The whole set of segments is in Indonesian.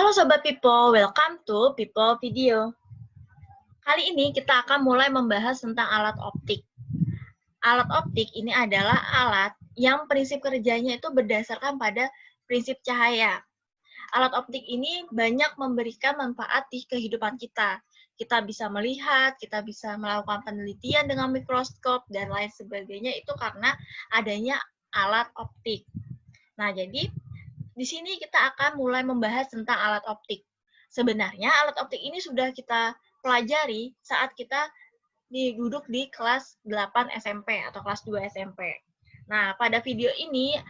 Halo Sobat People, welcome to People Video. Kali ini kita akan mulai membahas tentang alat optik. Alat optik ini adalah alat yang prinsip kerjanya itu berdasarkan pada prinsip cahaya. Alat optik ini banyak memberikan manfaat di kehidupan kita. Kita bisa melihat, kita bisa melakukan penelitian dengan mikroskop, dan lain sebagainya itu karena adanya alat optik. Nah, jadi di sini kita akan mulai membahas tentang alat optik. Sebenarnya alat optik ini sudah kita pelajari saat kita duduk di kelas 8 SMP atau kelas 2 SMP. Nah, pada video ini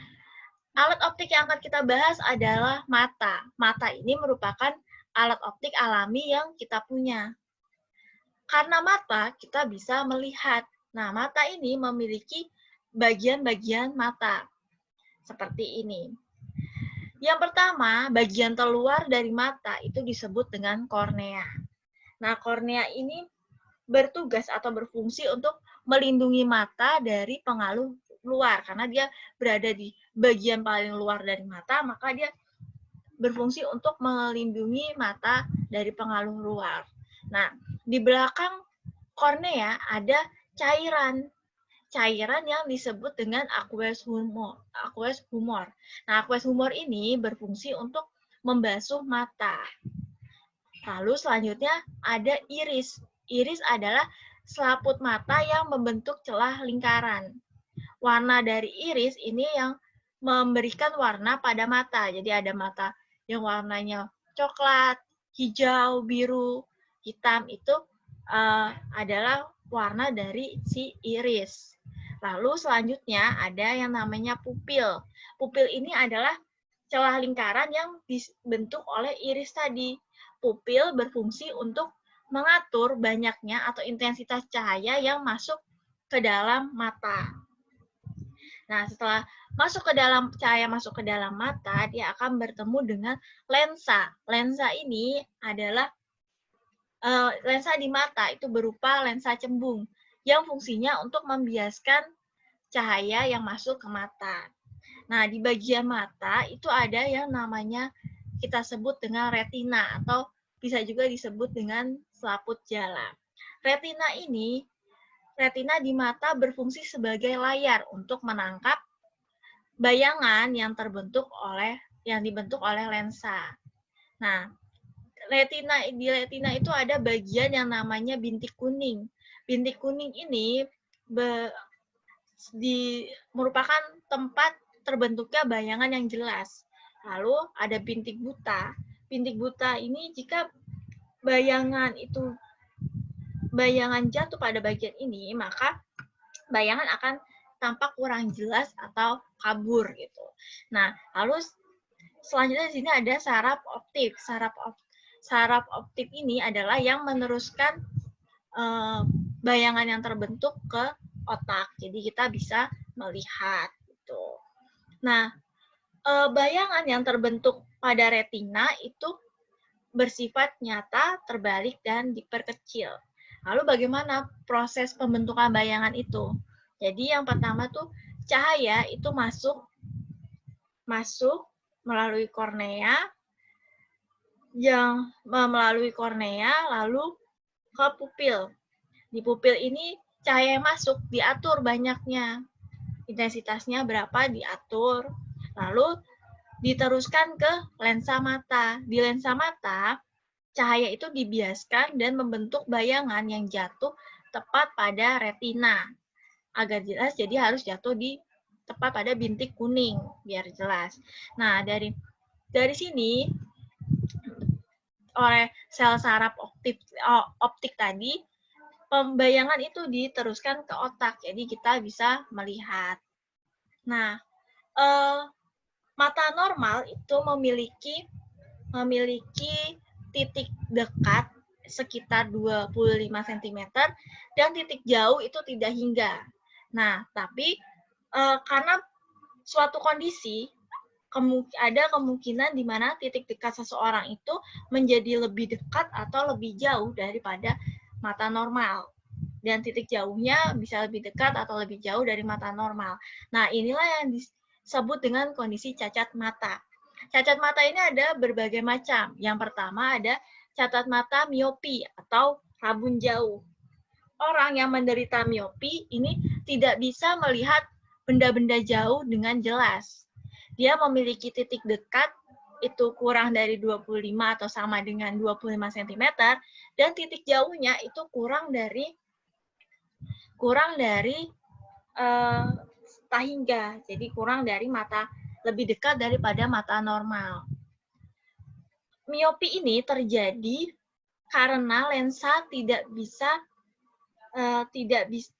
alat optik yang akan kita bahas adalah mata. Mata ini merupakan alat optik alami yang kita punya. Karena mata, kita bisa melihat. Nah, mata ini memiliki bagian-bagian mata. Seperti ini. Yang pertama, bagian terluar dari mata itu disebut dengan kornea. Nah, kornea ini bertugas atau berfungsi untuk melindungi mata dari pengaruh luar. Karena dia berada di bagian paling luar dari mata, maka dia berfungsi untuk melindungi mata dari pengaruh luar. Nah, di belakang kornea ada cairan yang disebut dengan aqueous humor. Nah, aqueous humor ini berfungsi untuk membasuh mata. Lalu selanjutnya ada iris. Iris adalah selaput mata yang membentuk celah lingkaran. Warna dari iris ini yang memberikan warna pada mata. Jadi ada mata yang warnanya coklat, hijau, biru, hitam, itu adalah warna dari si iris. Lalu selanjutnya ada yang namanya pupil. Pupil ini adalah celah lingkaran yang dibentuk oleh iris tadi. Pupil berfungsi untuk mengatur banyaknya atau intensitas cahaya yang masuk ke dalam mata. Nah, setelah cahaya masuk ke dalam mata, dia akan bertemu dengan lensa. Lensa ini adalah lensa di mata, itu berupa lensa cembung yang fungsinya untuk membiaskan cahaya yang masuk ke mata. Nah, di bagian mata itu ada yang namanya kita sebut dengan retina atau bisa juga disebut dengan selaput jala. Retina di mata berfungsi sebagai layar untuk menangkap bayangan yang dibentuk oleh lensa. Nah, di retina itu ada bagian yang namanya bintik kuning. Bintik kuning ini merupakan tempat terbentuknya bayangan yang jelas. Lalu ada bintik buta. Bintik buta ini jika bayangan jatuh pada bagian ini, maka bayangan akan tampak kurang jelas atau kabur gitu. Nah, lalu selanjutnya di sini ada saraf optik. Saraf optik ini adalah yang meneruskan bayangan yang terbentuk ke otak. Jadi kita bisa melihat gitu. Nah, bayangan yang terbentuk pada retina itu bersifat nyata, terbalik, dan diperkecil. Lalu bagaimana proses pembentukan bayangan itu? Jadi yang pertama tuh cahaya itu masuk melalui kornea, lalu ke pupil. Di pupil ini cahaya yang masuk diatur banyaknya. Intensitasnya berapa diatur. Lalu diteruskan ke lensa mata. Di lensa mata, cahaya itu dibiaskan dan membentuk bayangan yang jatuh tepat pada retina. Agar jelas, jadi harus jatuh tepat pada bintik kuning, biar jelas. Nah, dari sini, oleh sel saraf optik tadi, pembayangan itu diteruskan ke otak, jadi kita bisa melihat. Nah, mata normal itu memiliki titik dekat sekitar 25 cm dan titik jauh itu tidak hingga. Nah, tapi karena suatu kondisi ada kemungkinan di mana titik dekat seseorang itu menjadi lebih dekat atau lebih jauh daripada mata normal. Dan titik jauhnya bisa lebih dekat atau lebih jauh dari mata normal. Nah, inilah yang disebut dengan kondisi cacat mata. Cacat mata ini ada berbagai macam. Yang pertama ada cacat mata miopi atau rabun jauh. Orang yang menderita miopi ini tidak bisa melihat benda-benda jauh dengan jelas. Dia memiliki titik dekat itu kurang dari 25 atau sama dengan 25 cm dan titik jauhnya itu kurang dari tahingga. Jadi kurang dari mata, lebih dekat daripada mata normal. Miopi ini terjadi karena lensa tidak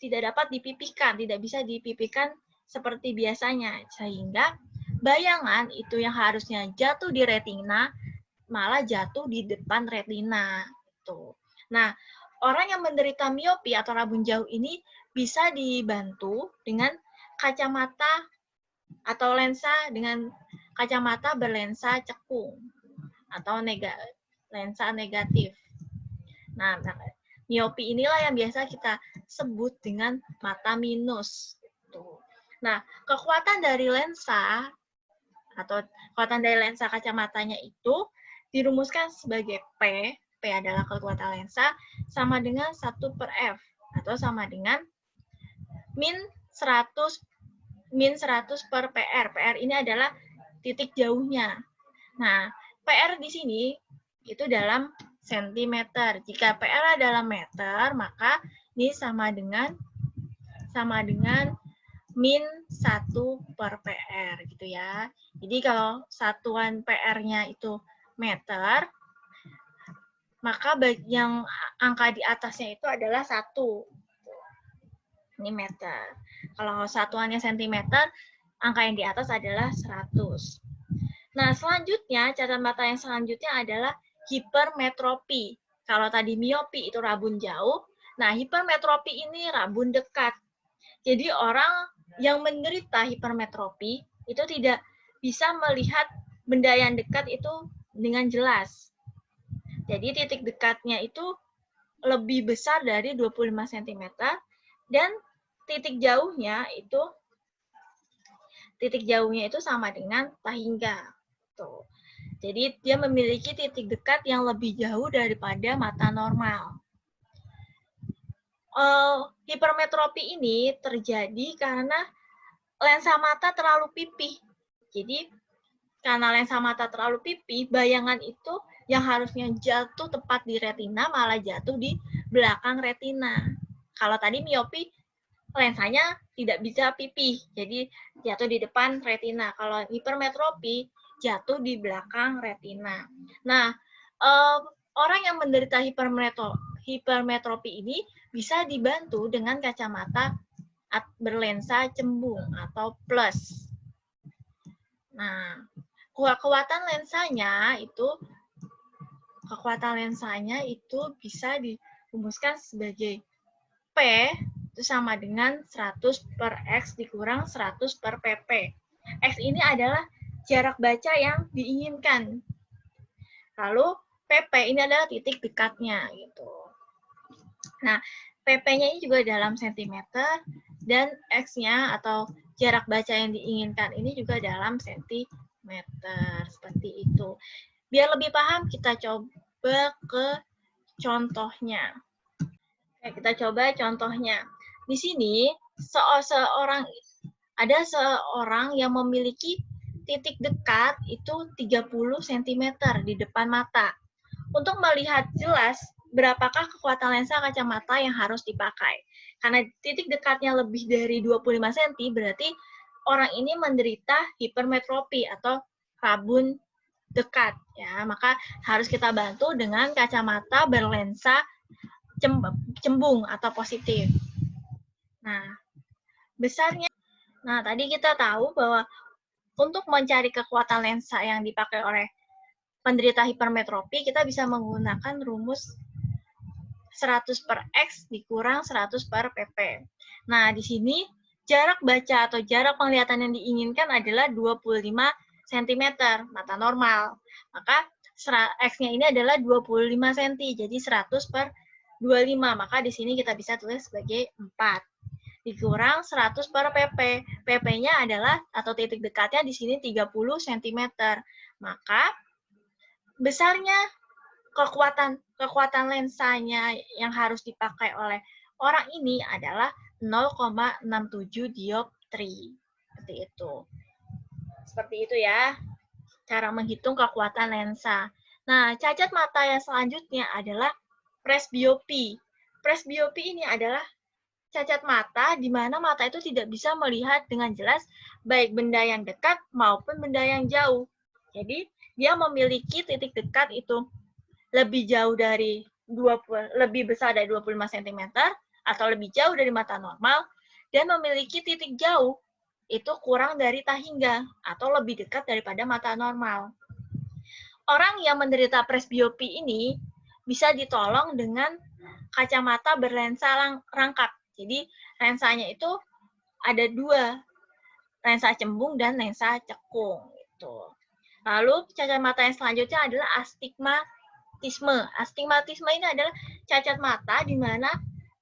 dapat dipipihkan, tidak bisa dipipihkan seperti biasanya, sehingga bayangan itu yang harusnya jatuh di retina malah jatuh di depan retina. Tuh. Nah, orang yang menderita miopi atau rabun jauh ini bisa dibantu dengan kacamata atau lensa dengan kacamata berlensa cekung atau lensa negatif. Nah, miopi inilah yang biasa kita sebut dengan mata minus. Nah, kekuatan dari lensa atau kekuatan dari lensa kacamatanya itu dirumuskan sebagai P. P adalah kekuatan lensa sama dengan 1/F atau sama dengan min 100 per PR. PR ini adalah titik jauhnya. Nah, PR di sini itu dalam sentimeter. Jika PR adalah meter, maka ini sama dengan min 1 per PR gitu ya. Jadi kalau satuan PR-nya itu meter, maka yang angka di atasnya itu adalah 1. Ini meter. Kalau satuannya sentimeter, angka yang di atas adalah 100. Nah, selanjutnya, cacat mata yang selanjutnya adalah hipermetropi. Kalau tadi miopi itu rabun jauh, nah hipermetropi ini rabun dekat. Jadi orang yang menderita hipermetropi itu tidak bisa melihat benda yang dekat itu dengan jelas. Jadi titik dekatnya itu lebih besar dari 25 cm dan titik jauhnya itu sama dengan tahingga. Tuh. Jadi dia memiliki titik dekat yang lebih jauh daripada mata normal. Hipermetropi ini terjadi karena lensa mata terlalu pipih. Jadi karena lensa mata terlalu pipih, bayangan itu yang harusnya jatuh tepat di retina malah jatuh di belakang retina. Kalau tadi miopi, lensanya tidak bisa pipih, jadi jatuh di depan retina. Kalau hipermetropi, jatuh di belakang retina. Nah, orang yang menderita hipermetropi ini bisa dibantu dengan kacamata berlensa cembung atau plus. Nah, kekuatan lensanya itu bisa dirumuskan sebagai P itu sama dengan 100 per X dikurang 100 per PP. X ini adalah jarak baca yang diinginkan. Lalu PP ini adalah titik dekatnya gitu. Nah, PP-nya ini juga dalam sentimeter dan X-nya atau jarak baca yang diinginkan ini juga dalam sentimeter. Seperti itu. Biar lebih paham, kita coba ke contohnya. Oke, kita coba contohnya. Di sini ada seorang yang memiliki titik dekat itu 30 cm di depan mata. Untuk melihat jelas berapakah kekuatan lensa kacamata yang harus dipakai. Karena titik dekatnya lebih dari 25 cm, berarti orang ini menderita hipermetropi atau rabun dekat. Ya, maka harus kita bantu dengan kacamata berlensa cembung atau positif. Nah, besarnya. Nah, tadi kita tahu bahwa untuk mencari kekuatan lensa yang dipakai oleh penderita hipermetropi, kita bisa menggunakan rumus 100 per X dikurang 100 per PP. Nah, di sini jarak baca atau jarak penglihatan yang diinginkan adalah 25 cm, mata normal. Maka X-nya ini adalah 25 cm, jadi 100 per 25. Maka di sini kita bisa tulis sebagai 4. Dikurang 100 per PP. PP-nya adalah, atau titik dekatnya di sini 30 cm. Maka besarnya kekuatan lensanya yang harus dipakai oleh orang ini adalah 0,67 dioptri. Seperti itu. Seperti itu ya, cara menghitung kekuatan lensa. Nah, cacat mata yang selanjutnya adalah presbiopi. Presbiopi ini adalah cacat mata di mana mata itu tidak bisa melihat dengan jelas baik benda yang dekat maupun benda yang jauh. Jadi, dia memiliki titik dekat itu lebih jauh dari 20, lebih besar dari 25 cm atau lebih jauh dari mata normal dan memiliki titik jauh itu kurang dari tahingga atau lebih dekat daripada mata normal. Orang yang menderita presbiopi ini bisa ditolong dengan kacamata berlensa rangkap. Jadi lensanya itu ada dua, lensa cembung dan lensa cekung. Gitu. Lalu cacat mata yang selanjutnya adalah astigmatisme. Astigmatisme ini adalah cacat mata di mana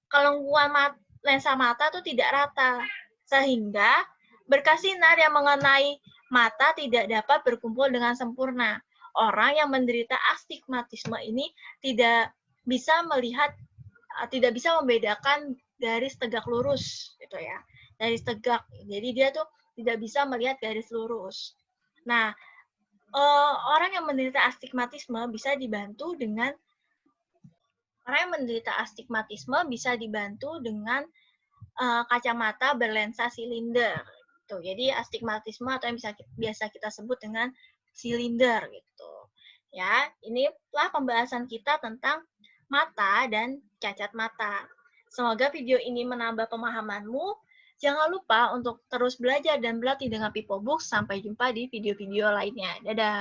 kelengkuan lensa mata itu tidak rata, sehingga berkas sinar yang mengenai mata tidak dapat berkumpul dengan sempurna. Orang yang menderita astigmatisme ini tidak bisa melihat, tidak bisa membedakan garis tegak lurus, gitu ya. Garis tegak, jadi dia tuh tidak bisa melihat garis lurus. Nah, orang yang menderita astigmatisme bisa dibantu dengan kacamata berlensa silinder. Tuh, jadi astigmatisme atau yang biasa kita sebut dengan silinder gitu. Ya, inilah pembahasan kita tentang mata dan cacat mata. Semoga video ini menambah pemahamanmu. Jangan lupa untuk terus belajar dan berlatih dengan PipoBooks. Sampai jumpa di video-video lainnya. Dadah.